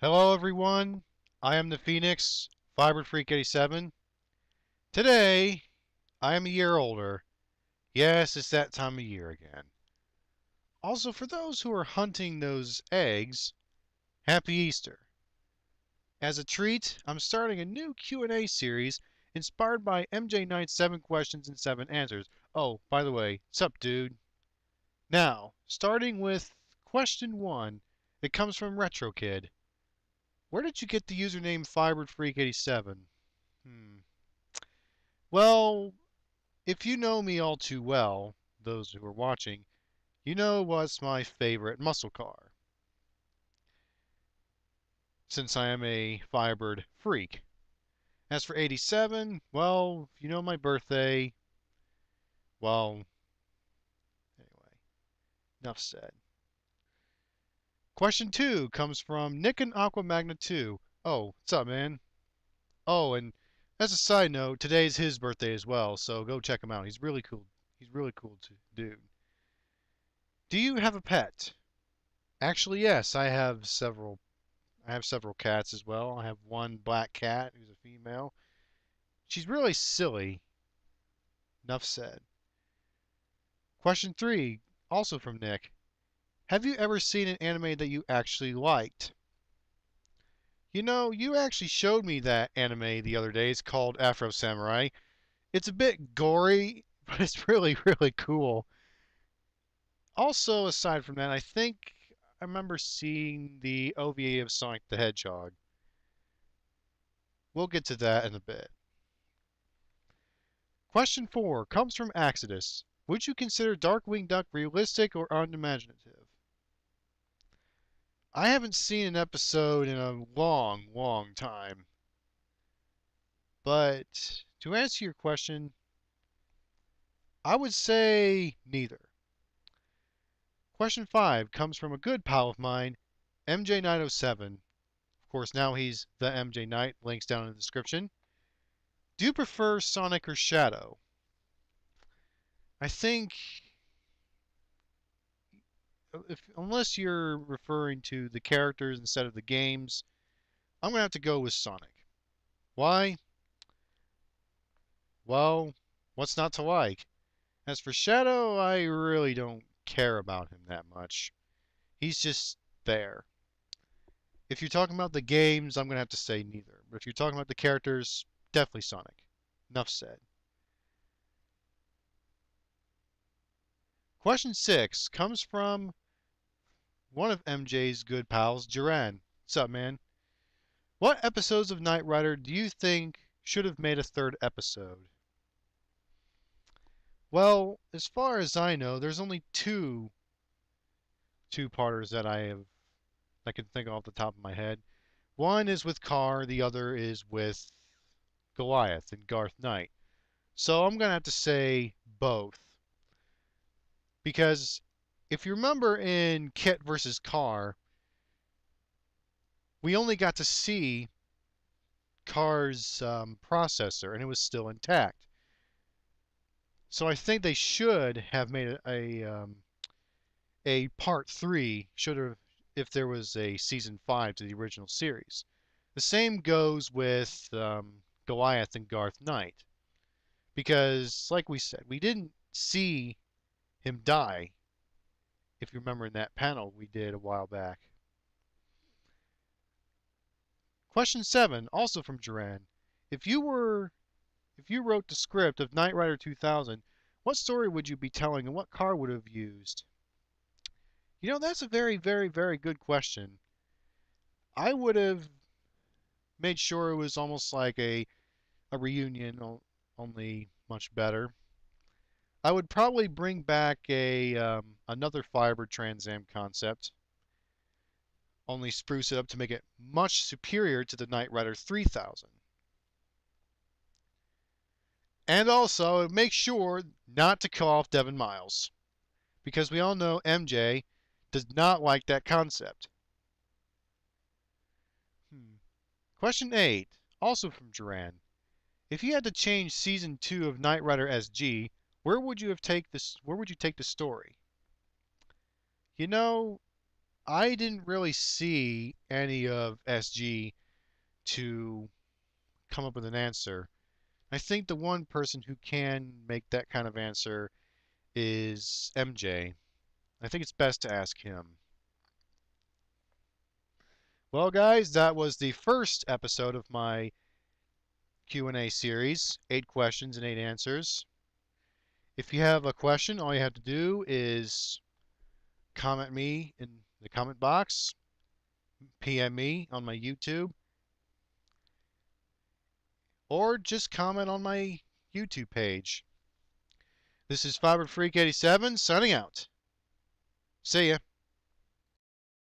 Hello everyone, I am the Phoenix, FirebirdFreak87. Today, I am a year older. Yes, it's that time of year again. Also, for those who are hunting those eggs, Happy Easter. As a treat, I'm starting a new Q&A series inspired by MJ Knight's 7 questions and 7 answers. Oh, by the way, sup dude? Now, starting with question 1, it comes from Retro Kid. Where did you get the username FirebirdFreak87? Well, if you know me all too well, those who are watching, you know what's my favorite muscle car, since I am a Firebird freak. As for 87, well, if you know my birthday, well, anyway, enough said. Question 2 comes from Nick and Aquamagna 2. Oh, what's up, man? Oh, and as a side note, today's his birthday as well, so go check him out. He's really cool. He's really cool dude. Do you have a pet? Actually, yes, I have several cats as well. I have one black cat who's a female. She's really silly. Enough said. Question 3, also from Nick. Have you ever seen an anime that you actually liked? You know, you actually showed me that anime the other day. It's called Afro Samurai. It's a bit gory, but it's really, really cool. Also, aside from that, I think I remember seeing the OVA of Sonic the Hedgehog. We'll get to that in a bit. Question 4 comes from Exodus. Would you consider Darkwing Duck realistic or unimaginative? I haven't seen an episode in a long, long time. But to answer your question, I would say neither. Question 5 comes from a good pal of mine, MJ907. Of course, now he's the MJ Knight. Links down in the description. Do you prefer Sonic or Shadow? I think unless you're referring to the characters instead of the games, I'm going to have to go with Sonic. Why? Well, what's not to like? As for Shadow, I really don't care about him that much. He's just there. If you're talking about the games, I'm going to have to say neither. But if you're talking about the characters, definitely Sonic. Enough said. Question 6 comes from one of MJ's good pals, Duran. What's up, man? What episodes of Knight Rider do you think should have made a third episode? Well, as far as I know, there's only two-parters that I can think of off the top of my head. One is with Carr, the other is with Goliath and Garth Knight. So I'm gonna have to say both. Because if you remember in Kit versus Carr, we only got to see Carr's processor and it was still intact. So I think they should have made a part 3, should have, if there was a season 5 to the original series. The same goes with Goliath and Garth Knight. Because, like we said, we didn't see him die, if you remember in that panel we did a while back. Question 7, also from Duran. If you wrote the script of Knight Rider 2000, what story would you be telling and what car would have used? You know, that's a very, very, very good question. I would have made sure it was almost like a reunion, only much better. I would probably bring back another Firebird Trans Am concept, only spruce it up to make it much superior to the Knight Rider 3000. And also make sure not to call off Devin Miles, because we all know MJ does not like that concept. Question 8, also from Duran. If you had to change season 2 of Knight Rider SG, where would you take the story? You know, I didn't really see any of SG to come up with an answer. I think the one person who can make that kind of answer is MJ. I think it's best to ask him. Well, guys, that was the first episode of my Q&A series, 8 questions and 8 answers. If you have a question, all you have to do is comment me in the comment box, PM me on my YouTube, or just comment on my YouTube page. This is FirebirdFreak87 signing out. See ya.